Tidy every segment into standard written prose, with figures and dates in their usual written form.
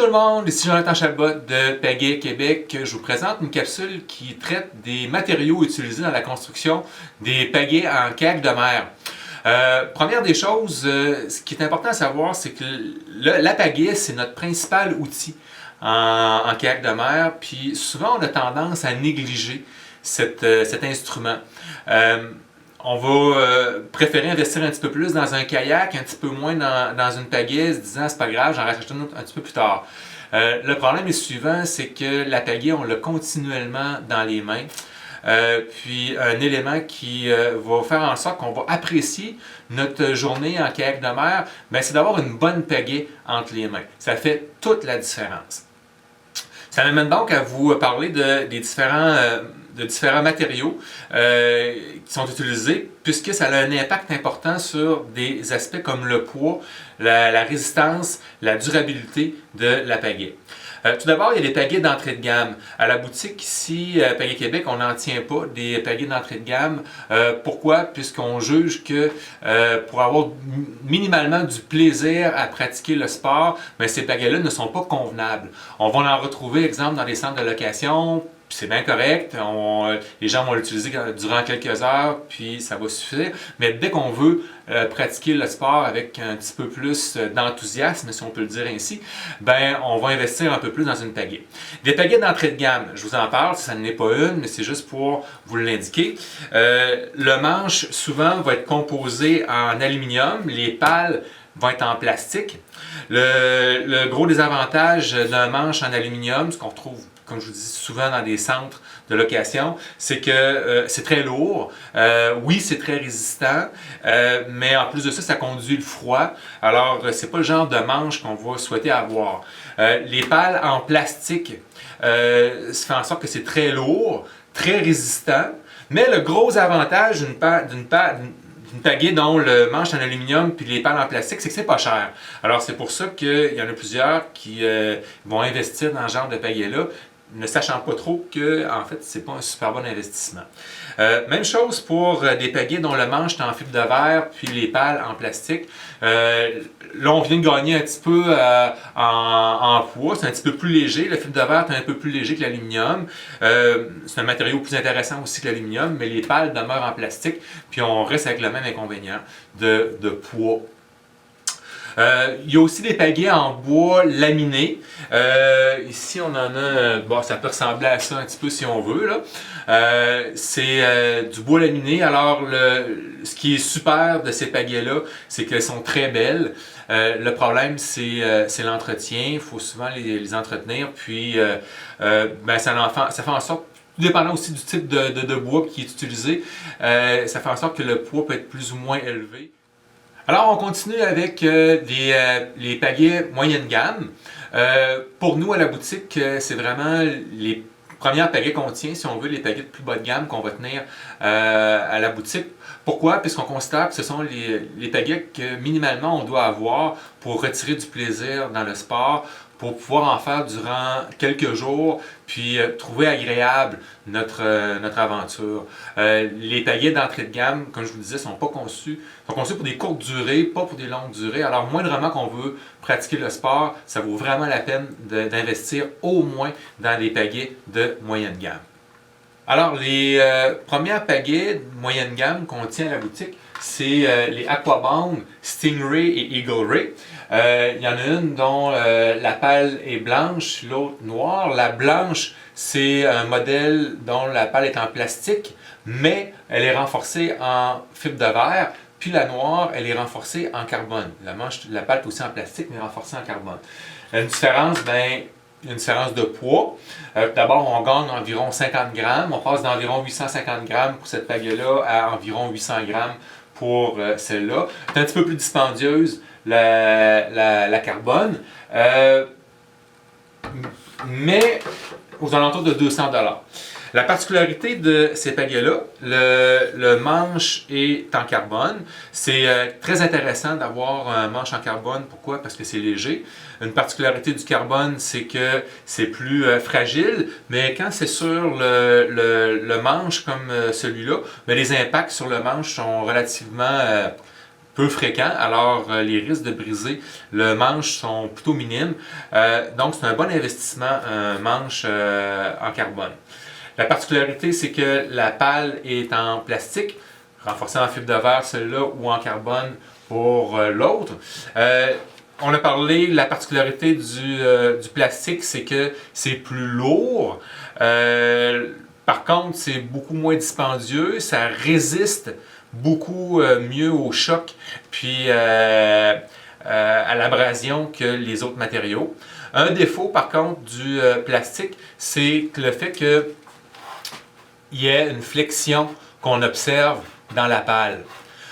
Bonjour tout le monde, ici Jonathan Chabot de Pagaie Québec. Je vous présente une capsule qui traite des matériaux utilisés dans la construction des pagaies en kayak de mer. Première des choses, ce qui est important à savoir, c'est que la pagaie, c'est notre principal outil en kayak de mer, puis souvent on a tendance à négliger cet instrument. On va préférer investir un petit peu plus dans un kayak, un petit peu moins dans une pagaie, se disant c'est pas grave, j'en rachète une autre un petit peu plus tard. Le problème est suivant, c'est que la pagaie, on l'a continuellement dans les mains. Puis un élément qui va faire en sorte qu'on va apprécier notre journée en kayak de mer, c'est d'avoir une bonne pagaie entre les mains. Ça fait toute la différence. Ça m'amène donc à vous parler de différents matériaux qui sont utilisés, puisque ça a un impact important sur des aspects comme le poids, la résistance, la durabilité de la pagaie. Tout d'abord, il y a les pagaies d'entrée de gamme. À la boutique ici, Pagaie Québec, on n'en tient pas des pagaies d'entrée de gamme. Pourquoi? Puisqu'on juge que pour avoir minimalement du plaisir à pratiquer le sport, ces pagaies-là ne sont pas convenables. On va en retrouver, exemple, dans des centres de location. C'est bien correct, les gens vont l'utiliser durant quelques heures, puis ça va suffire. Mais dès qu'on veut pratiquer le sport avec un petit peu plus d'enthousiasme, si on peut le dire ainsi, on va investir un peu plus dans une pagaie. Des pagaies d'entrée de gamme, je vous en parle, ça n'est pas une, mais c'est juste pour vous l'indiquer. Le manche, souvent, va être composé en aluminium, les pales vont être en plastique. Le gros désavantage d'un manche en aluminium, ce qu'on retrouve, comme je vous dis souvent dans des centres de location, c'est que c'est très lourd. Oui, c'est très résistant, mais en plus de ça, ça conduit le froid. Alors, c'est pas le genre de manche qu'on va souhaiter avoir. Les pales en plastique, ça fait en sorte que c'est très lourd, très résistant, mais le gros avantage d'une pagaie dont le manche en aluminium puis les pales en plastique, c'est que c'est pas cher. Alors c'est pour ça qu'il y en a plusieurs qui vont investir dans ce genre de pagaie-là, ne sachant pas trop que en fait c'est pas un super bon investissement. Même chose pour des pagaies dont le manche est en fibre de verre puis les pales en plastique. Là on vient de gagner un petit peu en poids, c'est un petit peu plus léger. Le fibre de verre est un peu plus léger que l'aluminium. C'est un matériau plus intéressant aussi que l'aluminium, mais les pales demeurent en plastique, puis on reste avec le même inconvénient de poids. Il y a aussi des pagaies en bois laminé. Ici, on en a, ça peut ressembler à ça un petit peu si on veut. C'est du bois laminé. Alors, ce qui est super de ces pagaies-là, c'est qu'elles sont très belles. Le problème, c'est l'entretien. Il faut souvent les entretenir. Puis, ça fait en sorte, tout dépendant aussi du type de bois qui est utilisé, ça fait en sorte que le poids peut être plus ou moins élevé. Alors, on continue avec les pagaies moyenne gamme. Pour nous, à la boutique, c'est vraiment les premières pagaies qu'on tient, si on veut, les pagaies de plus bas de gamme qu'on va tenir à la boutique. Pourquoi? Puisqu'on considère que ce sont les pagaies que minimalement on doit avoir pour retirer du plaisir dans le sport, pour pouvoir en faire durant quelques jours, puis trouver agréable notre aventure. Les pagaies d'entrée de gamme, comme je vous le disais, sont conçues pour des courtes durées, pas pour des longues durées. Alors, moindrement qu'on veut pratiquer le sport, ça vaut vraiment la peine d'investir au moins dans les pagaies de moyenne gamme. Alors, les premières pagaies de moyenne gamme qu'on tient à la boutique, c'est les Aquabound, Stingray et Eagle Ray. Il y en a une dont la pale est blanche, l'autre noire. La blanche, c'est un modèle dont la pale est en plastique, mais elle est renforcée en fibre de verre. Puis la noire, elle est renforcée en carbone. La pale est aussi en plastique, mais renforcée en carbone. Une différence, il y a une différence de poids. D'abord, on gagne environ 50 grammes. On passe d'environ 850 grammes pour cette pagaie-là à environ 800 grammes pour celle-là. C'est un petit peu plus dispendieuse, la carbone, mais aux alentours de 200 $. La particularité de ces pagaies-là, le manche est en carbone. C'est très intéressant d'avoir un manche en carbone. Pourquoi? Parce que c'est léger. Une particularité du carbone, c'est que c'est plus fragile, mais quand c'est sur le manche comme celui-là, les impacts sur le manche sont relativement peu fréquent, alors les risques de briser le manche sont plutôt minimes. Donc c'est un bon investissement, un manche en carbone. La particularité, c'est que la pale est en plastique, renforcée en fibre de verre celle-là ou en carbone pour l'autre. On a parlé, la particularité du plastique, c'est que c'est plus lourd. Par contre, c'est beaucoup moins dispendieux, ça résiste beaucoup mieux au choc puis à l'abrasion que les autres matériaux. Un défaut, par contre, du plastique, c'est le fait qu'il y ait une flexion qu'on observe dans la pale.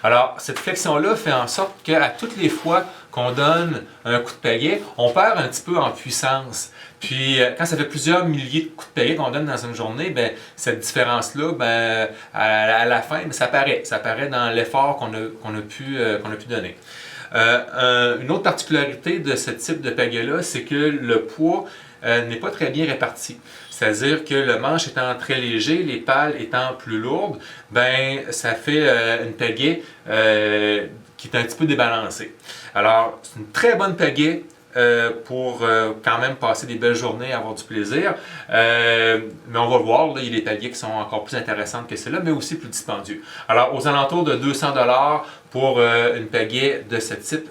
Alors, cette flexion-là fait en sorte qu'à toutes les fois qu'on donne un coup de pagaie, on perd un petit peu en puissance. Puis, quand ça fait plusieurs milliers de coups de pagaie qu'on donne dans une journée, ben, cette différence-là, ben, à la fin, ben, ça paraît. Ça paraît dans l'effort qu'on a pu donner. Une autre particularité de ce type de pagaie-là, c'est que le poids n'est pas très bien réparti. C'est-à-dire que le manche étant très léger, les pales étant plus lourdes, ben, ça fait une pagaie qui est un petit peu débalancée. Alors, c'est une très bonne pagaie pour quand même passer des belles journées, avoir du plaisir. Mais on va le voir, là, il y a des pagaies qui sont encore plus intéressantes que celle-là, mais aussi plus dispendieux. Alors, aux alentours de 200 $ pour une pagaie de ce type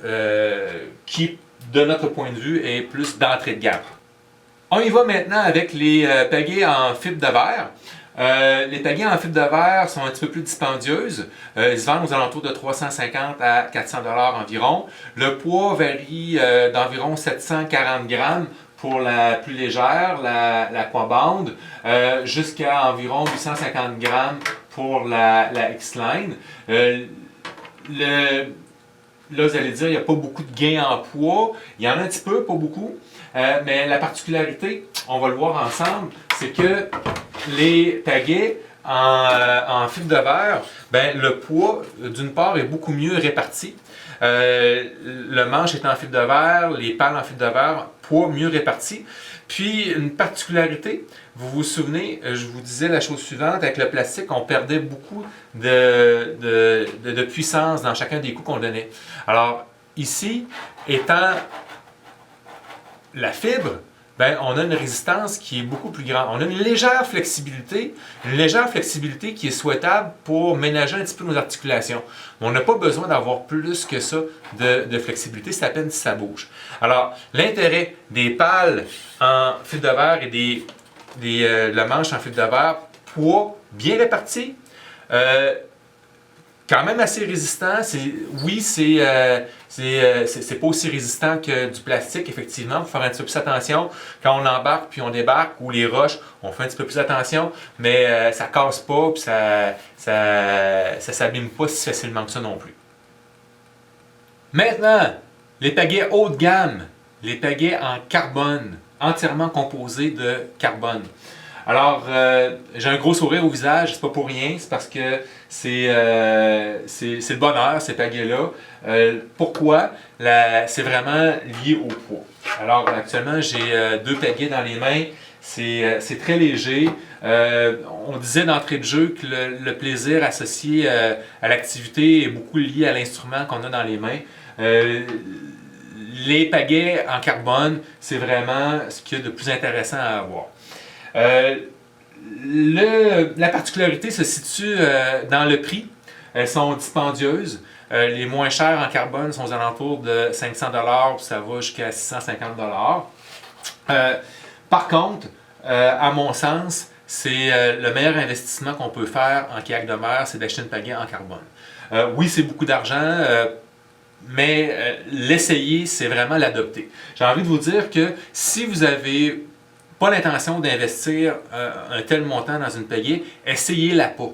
qui, de notre point de vue, est plus d'entrée de gamme. On y va maintenant avec les pagaies en fibre de verre. Les pagaies en fibre de verre sont un petit peu plus dispendieuses. Ils se vendent aux alentours de 350 à 400 $ environ. Le poids varie d'environ 740 grammes pour la plus légère, l'Aquaband, jusqu'à environ 850 grammes pour la X-Line. Là, vous allez dire, il n'y a pas beaucoup de gains en poids. Il y en a un petit peu, pas beaucoup. Mais la particularité, on va le voir ensemble, c'est que les pagaies en fibre de verre, ben, le poids, d'une part, est beaucoup mieux réparti. Le manche est en fibre de verre, les pales en fibre de verre, poids mieux réparti. Puis, une particularité, vous vous souvenez, je vous disais la chose suivante, avec le plastique, on perdait beaucoup de puissance dans chacun des coups qu'on donnait. Alors, ici, étant la fibre, ben, on a une résistance qui est beaucoup plus grande. On a une légère flexibilité qui est souhaitable pour ménager un petit peu nos articulations. Mais on n'a pas besoin d'avoir plus que ça de flexibilité, c'est à peine si ça bouge. Alors, l'intérêt des pales en fibre de verre et le manche en fibre de verre, poids bien réparti, quand même assez résistant. Oui, c'est pas aussi résistant que du plastique, effectivement. Il faut faire un petit peu plus attention. Quand on embarque puis on débarque, ou les roches, on fait un petit peu plus attention, mais ça casse pas puis ça s'abîme pas si facilement que ça non plus. Maintenant, les pagaies haut de gamme, les pagaies en carbone, entièrement composées de carbone. Alors, j'ai un gros sourire au visage, c'est pas pour rien, c'est parce que c'est le bonheur, ces pagaies-là. Pourquoi? C'est vraiment lié au poids. Alors, actuellement, j'ai 2 pagaies dans les mains, c'est très léger. On disait d'entrée de jeu que le plaisir associé à l'activité est beaucoup lié à l'instrument qu'on a dans les mains. Les pagaies en carbone, c'est vraiment ce qu'il y a de plus intéressant à avoir. La particularité se situe dans le prix. Elles sont dispendieuses. Les moins chères en carbone sont aux alentours de 500 $, puis ça va jusqu'à 650 $. Par contre, à mon sens, c'est le meilleur investissement qu'on peut faire en kayak de mer, c'est d'acheter une pagaie en carbone. Oui, c'est beaucoup d'argent, mais l'essayer, c'est vraiment l'adopter. J'ai envie de vous dire que si vous avez pas l'intention d'investir un tel montant dans une pagaie, essayez-la pas.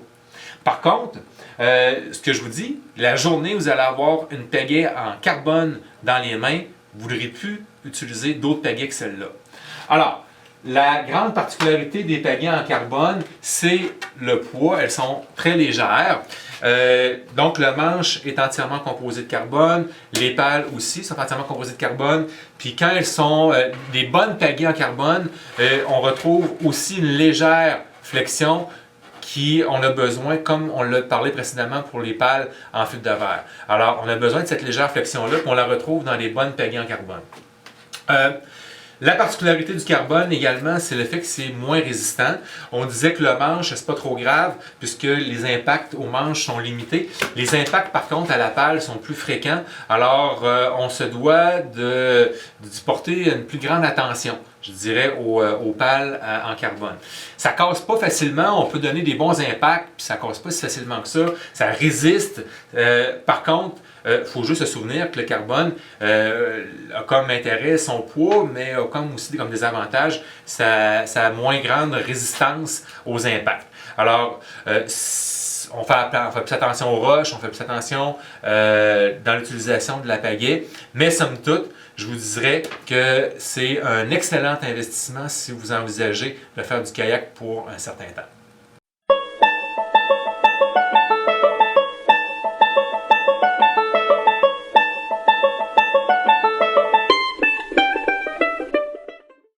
Par contre, ce que je vous dis, la journée où vous allez avoir une pagaie en carbone dans les mains, vous n'aurez plus utiliser d'autres pagaies que celle-là. Alors, la grande particularité des pagaies en carbone, c'est le poids. Elles sont très légères. Donc, le manche est entièrement composé de carbone. Les pales aussi sont entièrement composées de carbone. Puis quand elles sont des bonnes pagaies en carbone, on retrouve aussi une légère flexion on a besoin, comme on l'a parlé précédemment pour les pales en fibre de verre. Alors, on a besoin de cette légère flexion-là, puis on la retrouve dans les bonnes pagaies en carbone. La particularité du carbone également, c'est le fait que c'est moins résistant. On disait que le manche, c'est pas trop grave puisque les impacts aux manches sont limités. Les impacts, par contre, à la pale sont plus fréquents. Alors, on se doit d'y porter une plus grande attention, je dirais, aux pales en carbone. Ça casse pas facilement, on peut donner des bons impacts, puis ça casse pas si facilement que ça. Ça résiste. Par contre, il faut juste se souvenir que le carbone a comme intérêt son poids, mais a comme aussi comme des avantages sa moins grande résistance aux impacts. Alors, on fait plus attention aux roches, on fait plus attention dans l'utilisation de la pagaie, mais somme toute, je vous dirais que c'est un excellent investissement si vous envisagez de faire du kayak pour un certain temps.